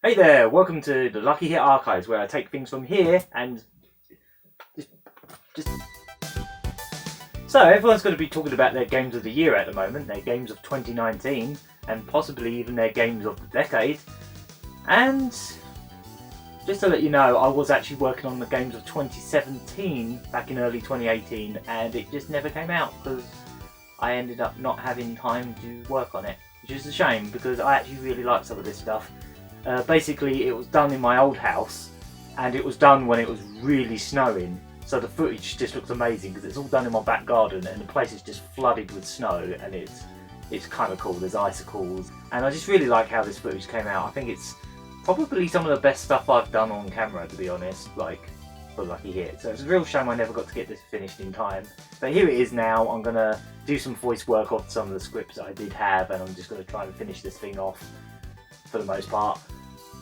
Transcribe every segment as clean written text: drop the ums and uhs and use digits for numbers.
Hey there, welcome to the Lucky Hit Archives, where I take things from here and just... So everyone's going to be talking about their games of the year at the moment, their games of 2019, and possibly even their games of the decade. And just to let you know, I was actually working on the games of 2017 back in early 2018, and it just never came out because I ended up not having time to work on it, which is a shame because I actually really like some of this stuff. Basically, it was done in my old house, and it was done when it was really snowing, so the footage just looks amazing because it's all done in my back garden and the place is just flooded with snow, and it's kind of cool. There's icicles, and I just really like how this footage came out. I think it's probably some of the best stuff I've done on camera, to be honest, like for Lucky Hit. So it's a real shame I never got to get this finished in time, but here it is now. I'm gonna do some voice work off some of the scripts that I did have, and I'm just gonna try and finish this thing off for the most part.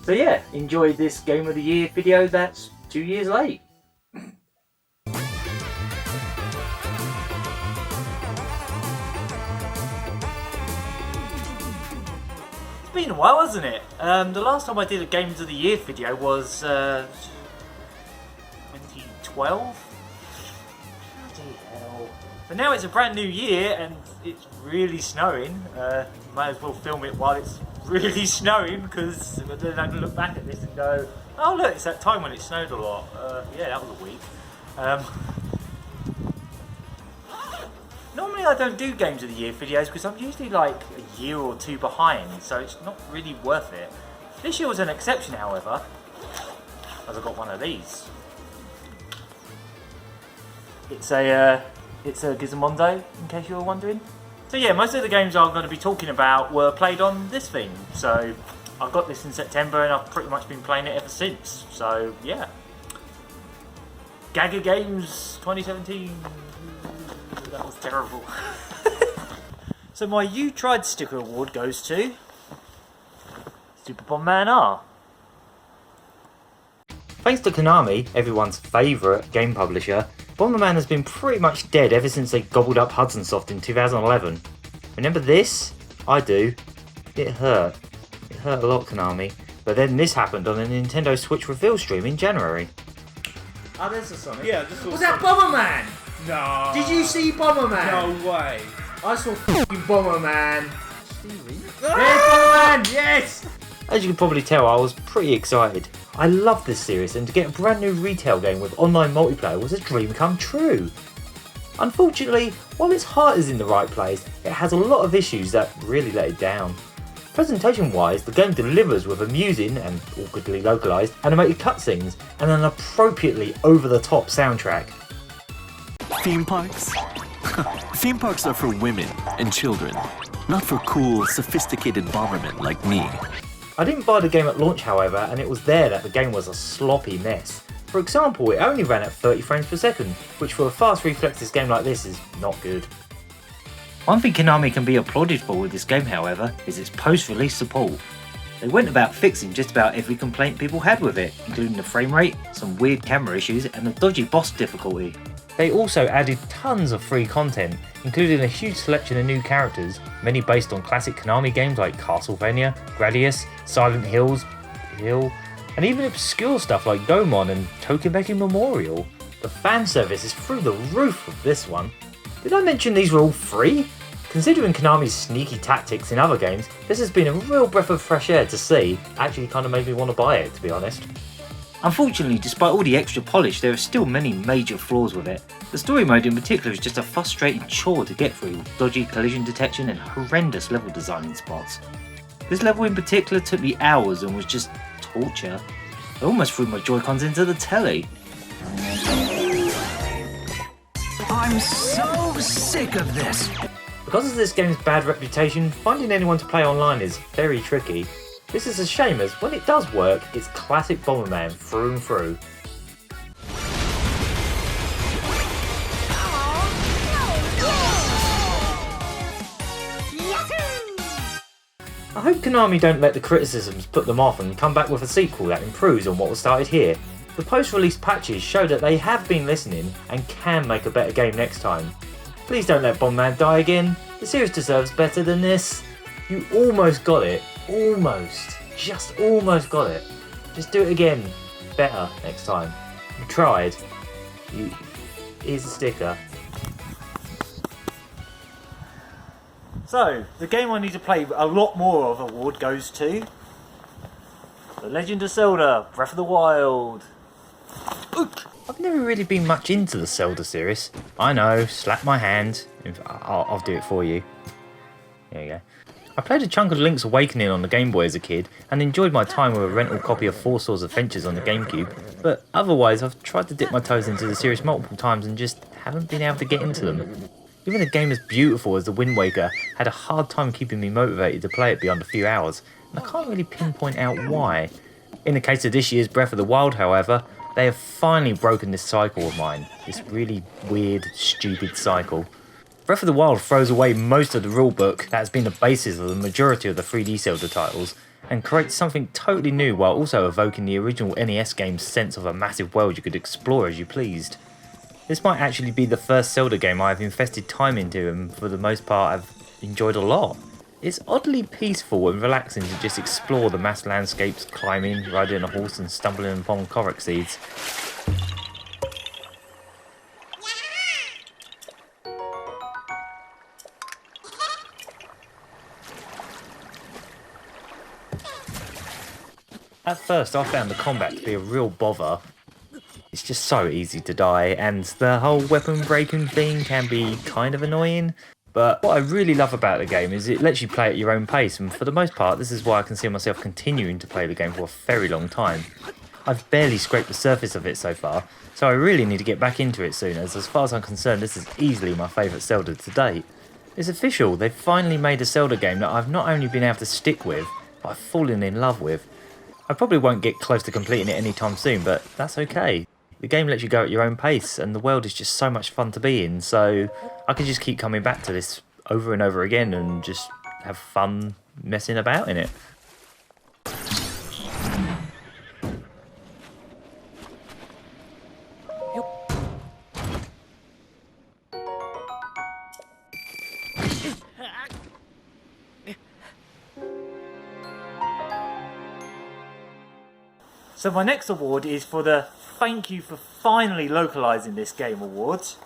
So yeah, enjoy this Game of the Year video that's 2 years late. It's been a while, hasn't it? The last time I did a Games of the Year video was 2012? Bloody hell. But now it's a brand new year and it's really snowing. Might as well film it while it's really snowing, because then I can look back at this and go, oh look, it's that time when it snowed a lot. Yeah, that was a week. Normally I don't do Games of the Year videos because I'm usually like a year or two behind, so it's not really worth it. This year was an exception, however, as I got one of these. It's a Gizmondo, in case you were wondering. So yeah, most of the games I'm going to be talking about were played on this thing. So I got this in September and I've pretty much been playing it ever since. So yeah. Gaga Games 2017. That was terrible. So my You Tried sticker award goes to Super Bomberman R. Thanks to Konami, everyone's favourite game publisher, Bomberman has been pretty much dead ever since they gobbled up Hudson Soft in 2011. Remember this? I do. It hurt. It hurt a lot, Konami. But then this happened on a Nintendo Switch reveal stream in January. Oh, there's a Sonic. Yeah, this was that Bomberman? No. Did you see Bomberman? No way. I saw f***ing Bomberman. There's Bomberman! Yes! As you can probably tell, I was pretty excited. I love this series, and to get a brand new retail game with online multiplayer was a dream come true. Unfortunately, while its heart is in the right place, it has a lot of issues that really let it down. Presentation wise, the game delivers with amusing and awkwardly localised animated cutscenes and an appropriately over the top soundtrack. Theme parks? Theme parks are for women and children, not for cool, sophisticated bombermen like me. I didn't buy the game at launch, however, and it was there that the game was a sloppy mess. For example, it only ran at 30 frames per second, which for a fast reflexes game like this is not good. One thing Konami can be applauded for with this game, however, is its post-release support. They went about fixing just about every complaint people had with it, including the frame rate, some weird camera issues, and the dodgy boss difficulty. They also added tons of free content, including a huge selection of new characters, many based on classic Konami games like Castlevania, Gradius, Silent Hills, and even obscure stuff like Gagaman and Tokimeki Memorial. The fan service is through the roof with this one. Did I mention these were all free? Considering Konami's sneaky tactics in other games, this has been a real breath of fresh air to see. Actually kind of made me want to buy it, to be honest. Unfortunately, despite all the extra polish, there are still many major flaws with it. The story mode in particular is just a frustrating chore to get through, with dodgy collision detection and horrendous level design spots. This level in particular took me hours and was just torture. I almost threw my Joy-Cons into the telly. I'm so sick of this! Because of this game's bad reputation, finding anyone to play online is very tricky. This is a shame, as when it does work, it's classic Bomberman through and through. I hope Konami don't let the criticisms put them off and come back with a sequel that improves on what was started here. The post-release patches show that they have been listening and can make a better game next time. Please don't let Bomberman die again. The series deserves better than this. You almost got it. Almost. just almost got it. Just do it again. Better next time. You tried. Here's a sticker. So, the game I need to play a lot more of award goes to The Legend of Zelda, Breath of the Wild. I've never really been much into the Zelda series. I know, slap my hand. I'll do it for you. There you go. I played a chunk of Link's Awakening on the Game Boy as a kid and enjoyed my time with a rental copy of Four Swords Adventures on the GameCube, but otherwise I've tried to dip my toes into the series multiple times and just haven't been able to get into them. Even a game as beautiful as The Wind Waker had a hard time keeping me motivated to play it beyond a few hours, and I can't really pinpoint out why. In the case of this year's Breath of the Wild, however, they have finally broken this cycle of mine, this really weird, stupid cycle. Breath of the Wild throws away most of the rulebook that has been the basis of the majority of the 3D Zelda titles, and creates something totally new while also evoking the original NES game's sense of a massive world you could explore as you pleased. This might actually be the first Zelda game I have invested time into, and for the most part I've enjoyed a lot. It's oddly peaceful and relaxing to just explore the vast landscapes, climbing, riding a horse and stumbling upon Korok seeds. At first I found the combat to be a real bother. It's just so easy to die, and the whole weapon breaking thing can be kind of annoying. But what I really love about the game is it lets you play at your own pace, and for the most part this is why I can see myself continuing to play the game for a very long time. I've barely scraped the surface of it so far, so I really need to get back into it soon, as far as I'm concerned this is easily my favourite Zelda to date. It's official, they've finally made a Zelda game that I've not only been able to stick with, but I've fallen in love with. I probably won't get close to completing it anytime soon, but that's okay. The game lets you go at your own pace, and the world is just so much fun to be in, so I can just keep coming back to this over and over again and just have fun messing about in it. So my next award is for the Thank You for Finally Localising This Game awards,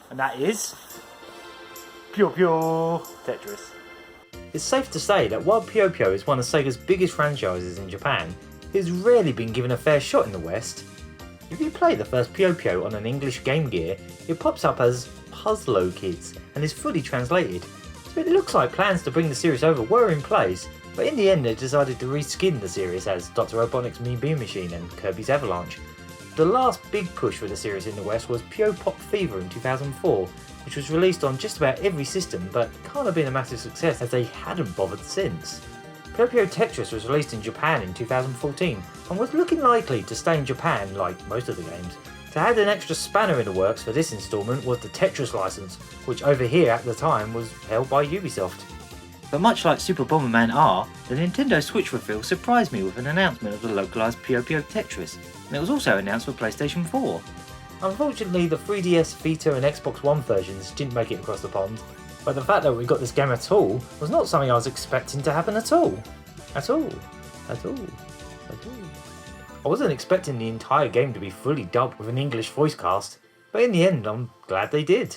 and that is Puyo Tetris. It's safe to say that while Puyo is one of Sega's biggest franchises in Japan, it has rarely been given a fair shot in the West. If you play the first Puyo on an English Game Gear, it pops up as Puzzlo Kids and is fully translated, so it looks like plans to bring the series over were in place, but in the end they decided to reskin the series as Dr. Robotnik's Mean Bean Machine and Kirby's Avalanche. The last big push for the series in the West was Puyo Pop Fever in 2004, which was released on just about every system but can't have been a massive success as they hadn't bothered since. Puyo Tetris was released in Japan in 2014 and was looking likely to stay in Japan like most of the games. To add an extra spanner in the works for this instalment was the Tetris license, which over here at the time was held by Ubisoft. But much like Super Bomberman R, the Nintendo Switch reveal surprised me with an announcement of the localised Puyo Tetris, and it was also announced for PlayStation 4. Unfortunately, the 3DS, Vita and Xbox One versions didn't make it across the pond, but the fact that we got this game at all was not something I was expecting to happen at all. At all. I wasn't expecting the entire game to be fully dubbed with an English voice cast, but in the end I'm glad they did.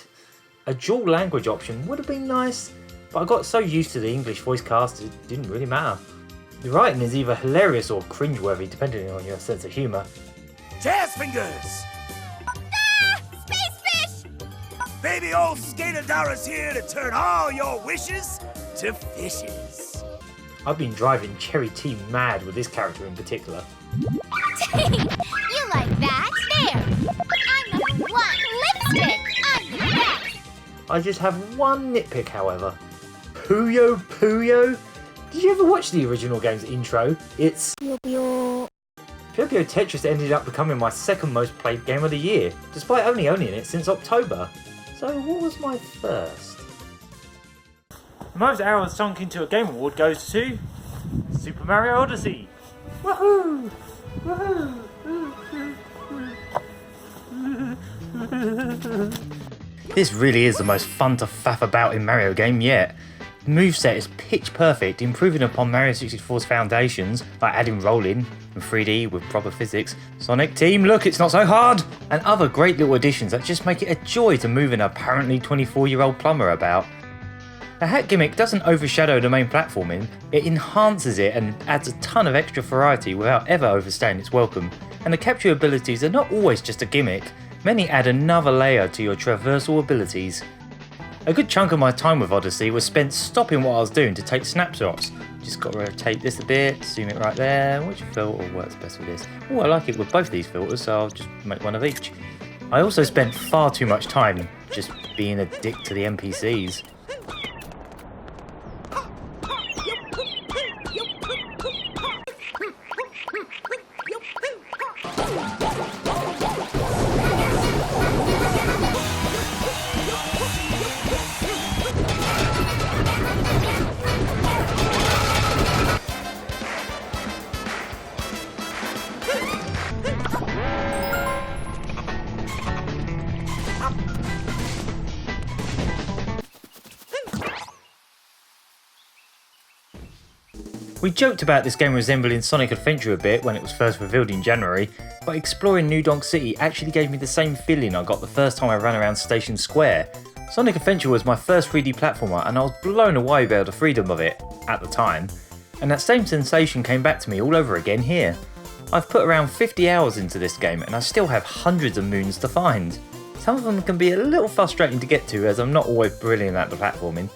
A dual language option would have been nice, but I got so used to the English voice cast it didn't really matter. The writing is either hilarious or cringeworthy depending on your sense of humour. Jazz fingers! Ah! Space fish! Baby old Skatadara's here to turn all your wishes to fishes. I've been driving Cherry T mad with this character in particular. You like that? There! I'm number one! Lipstick! I'm the best! I just have one nitpick, however. Puyo? Did you ever watch the original game's intro? It's Puyo Tetris ended up becoming my second most played game of the year, despite only owning it since October. So what was my first? The most hours sunk into a game award goes to Super Mario Odyssey. Woohoo! This really is the most fun to faff about in Mario game yet. The moveset is pitch perfect, improving upon Mario 64's foundations, like adding rolling and 3D with proper physics, Sonic Team, look, it's not so hard, and other great little additions that just make it a joy to move an apparently 24-year-old plumber about. The hat gimmick doesn't overshadow the main platforming, it enhances it and adds a ton of extra variety without ever overstaying its welcome, and the capture abilities are not always just a gimmick, many add another layer to your traversal abilities. A good chunk of my time with Odyssey was spent stopping what I was doing to take snapshots. Just got to rotate this a bit, zoom it right there. Which filter works best with this? Oh, I like it with both these filters, so I'll just make one of each. I also spent far too much time just being a dick to the NPCs. We joked about this game resembling Sonic Adventure a bit when it was first revealed in January, but exploring New Donk City actually gave me the same feeling I got the first time I ran around Station Square. Sonic Adventure was my first 3D platformer and I was blown away by the freedom of it, at the time, and that same sensation came back to me all over again here. I've put around 50 hours into this game and I still have hundreds of moons to find. Some of them can be a little frustrating to get to as I'm not always brilliant at the platforming.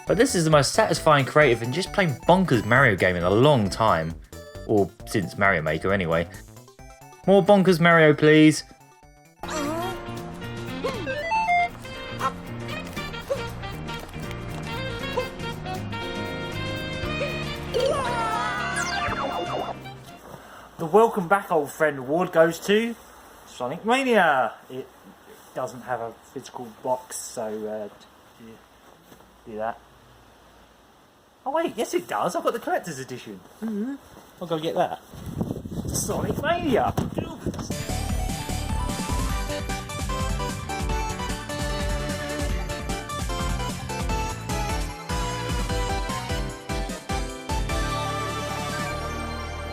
But this is the most satisfying, creative and just plain bonkers Mario game in a long time. Or since Mario Maker anyway. More bonkers Mario please. The welcome back old friend award goes to Sonic Mania. It doesn't have a physical box, so do that. Oh wait, yes it does. I've got the collector's edition. I'll go get that. Sonic Mania.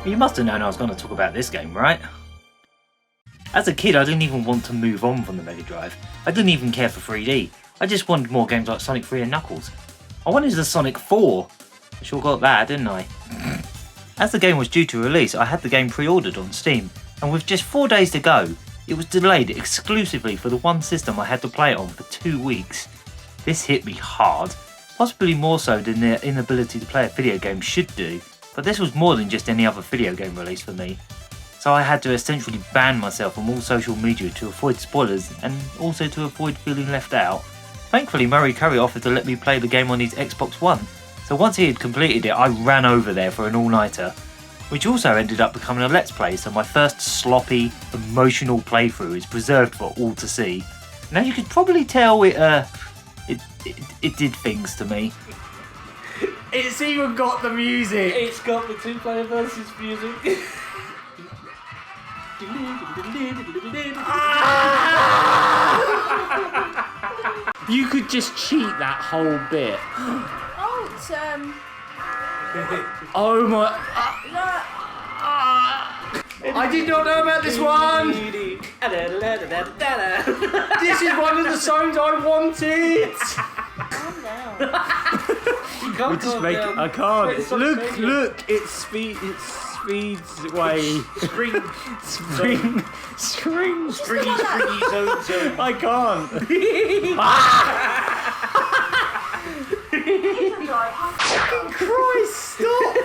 You must have known I was going to talk about this game, right? As a kid, I didn't even want to move on from the Mega Drive. I didn't even care for 3D. I just wanted more games like Sonic 3 and Knuckles. I wanted the Sonic 4. I sure got that, didn't I? As the game was due to release, I had the game pre-ordered on Steam, and with just 4 days to go, it was delayed exclusively for the one system I had to play it on for 2 weeks. This hit me hard, possibly more so than their inability to play a video game should do, but this was more than just any other video game release for me. So I had to essentially ban myself from all social media to avoid spoilers and also to avoid feeling left out. Thankfully Murray Curry offered to let me play the game on his Xbox One, so once he had completed it I ran over there for an all-nighter, which also ended up becoming a Let's Play, so my first sloppy, emotional playthrough is preserved for all to see. Now you could probably tell it did things to me. It's even got the music. It's got the 2-player versus music. You could just cheat that whole bit. Oh, it's Oh my. I did not know about this one. This is one of the songs I wanted. calm down. You can't calm down. I can't. Wait, stop saying Look, it speeds away. Spring. Springy zone. I can't. Fucking Christ, stop!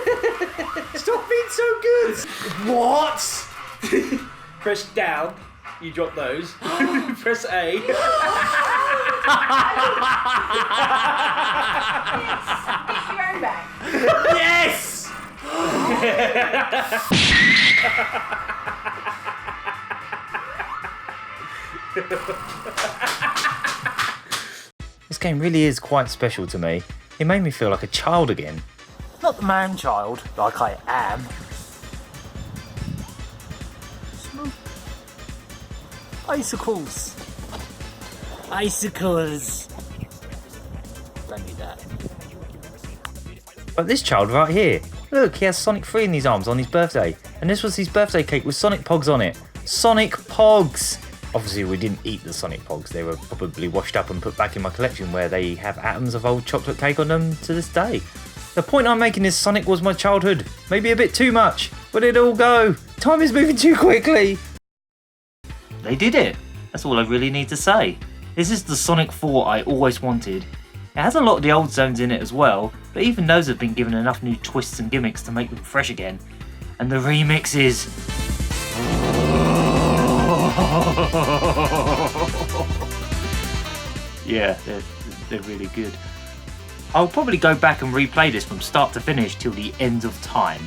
Stop being so good! What? Press down. you drop those. Press A. Get your own back. Yes! This game really is quite special to me. It made me feel like a child again. Not the man-child, like I am. Icicles. Icicles. Don't need that. But this child right here, look, he has Sonic 3 in his arms on his birthday. And this was his birthday cake with Sonic Pogs on it. Sonic Pogs! Obviously we didn't eat the Sonic Pogs, they were probably washed up and put back in my collection where they have atoms of old chocolate cake on them to this day. The point I'm making is Sonic was my childhood. Maybe a bit too much. Where did it all go? Time is moving too quickly. They did it. That's all I really need to say. This is the Sonic 4 I always wanted. It has a lot of the old zones in it as well, but even those have been given enough new twists and gimmicks to make them fresh again. And the remixes. Yeah, they're really good. I'll probably go back and replay this from start to finish till the end of time.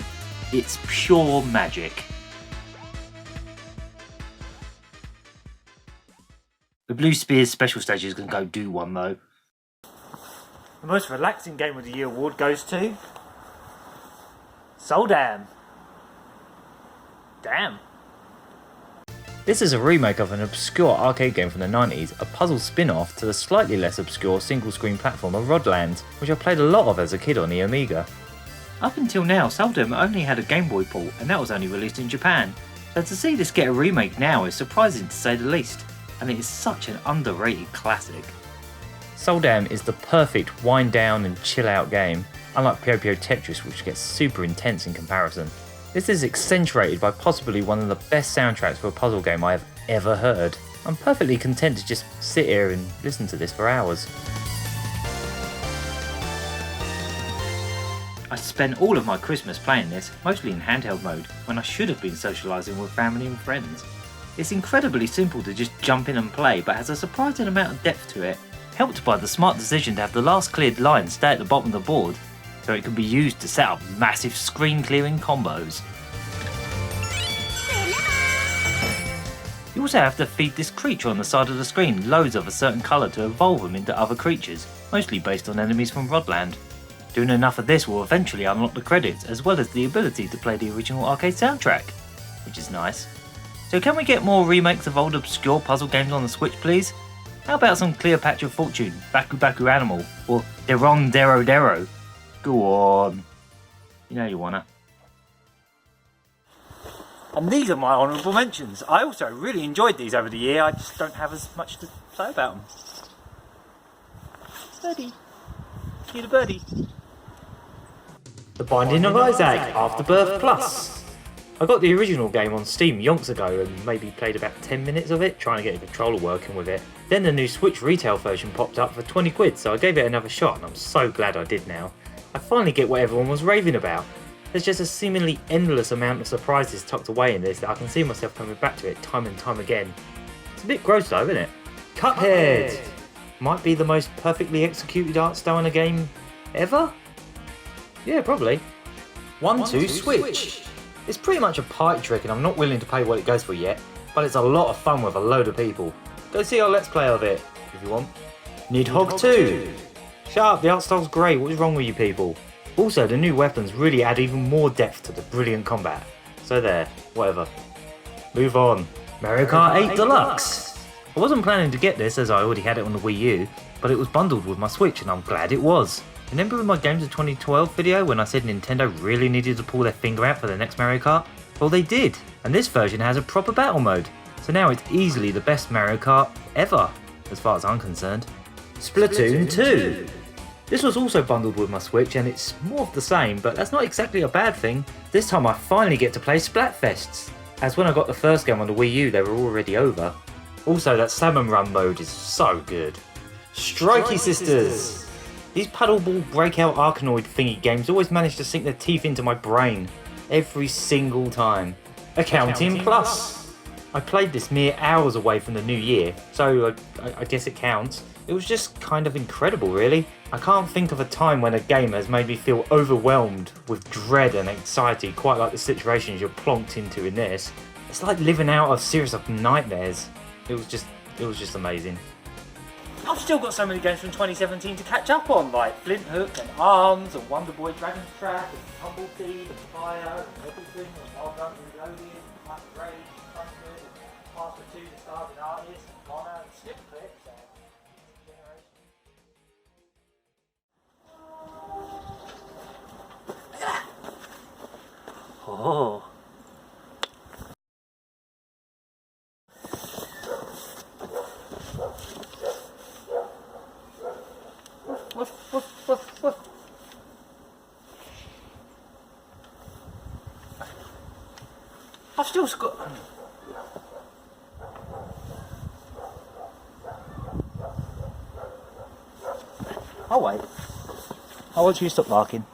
It's pure magic. The Blue Spears special stage is going to go do one though. The most relaxing game of the year award goes to Soldam. Damn. This is a remake of an obscure arcade game from the 90s, a puzzle spin-off to the slightly less obscure single-screen platformer Rodland, which I played a lot of as a kid on the Amiga. Up until now, Soldam only had a Game Boy port, and that was only released in Japan, so to see this get a remake now is surprising to say the least, and it is such an underrated classic. Soldam is the perfect wind down and chill out game, unlike Puyo Tetris, which gets super intense in comparison. This is accentuated by possibly one of the best soundtracks for a puzzle game I have ever heard. I'm perfectly content to just sit here and listen to this for hours. I spent all of my Christmas playing this, mostly in handheld mode, when I should have been socialising with family and friends. It's incredibly simple to just jump in and play, but has a surprising amount of depth to it, helped by the smart decision to have the last cleared line stay at the bottom of the board, so it can be used to set up massive screen clearing combos. You also have to feed this creature on the side of the screen loads of a certain colour to evolve them into other creatures, mostly based on enemies from Rodland. Doing enough of this will eventually unlock the credits, as well as the ability to play the original arcade soundtrack, which is nice. So can we get more remakes of old obscure puzzle games on the Switch please? How about some Cleopatra Fortune, Baku Baku Animal, or Deron Dero Dero? Go on. You know you wanna. And these are my honourable mentions. I also really enjoyed these over the year, I just don't have as much to say about them. Birdie. Need a birdie. The Binding of Isaac Afterbirth Plus. I got the original game on Steam yonks ago and maybe played about 10 minutes of it, trying to get the controller working with it. Then the new Switch retail version popped up for 20 quid, so I gave it another shot and I'm so glad I did now. I finally get what everyone was raving about. There's just a seemingly endless amount of surprises tucked away in this that I can see myself coming back to it time and time again. It's a bit gross though, isn't it? Cuphead! Might be the most perfectly executed art style in a game ever? Yeah, probably. 1-2 Switch! It's pretty much a party trick and I'm not willing to pay what it goes for yet, but it's a lot of fun with a load of people. Go see our Let's Play of it, if you want. Nidhogg 2! Shut up, the art style's great, what is wrong with you people? Also, the new weapons really add even more depth to the brilliant combat. So there, whatever. Move on. Mario Kart 8 Deluxe! I wasn't planning to get this as I already had it on the Wii U, but it was bundled with my Switch and I'm glad it was. Remember in my Games of 2012 video when I said Nintendo really needed to pull their finger out for the next Mario Kart? Well they did, and this version has a proper battle mode, so now it's easily the best Mario Kart ever, as far as I'm concerned. Splatoon 2! This was also bundled with my Switch and it's more of the same, but that's not exactly a bad thing. This time I finally get to play Splatfests, as when I got the first game on the Wii U they were already over. Also that Salmon Run mode is so good. Strikey Sisters! These paddleball breakout Arkanoid thingy games always manage to sink their teeth into my brain. Every single time. Accounting Plus! I played this mere hours away from the new year, so I guess it counts. It was just kind of incredible, really. I can't think of a time when a game has made me feel overwhelmed with dread and anxiety quite like the situations you're plonked into in this. It's like living out a series of nightmares. It was just amazing. I've still got so many games from 2017 to catch up on, like Flint Hook and Arms and Wonder Boy Dragon's Trap and Tumblebee and Fire and everything and Wild Run Reloaded and Black Rage and Thunder and Password 2 The Starving Artist and Connor and Slip Clips and Generation. Look at that! Oh. Woof, woof, woof, woof. I've still got. Oh wait. I want you to stop barking.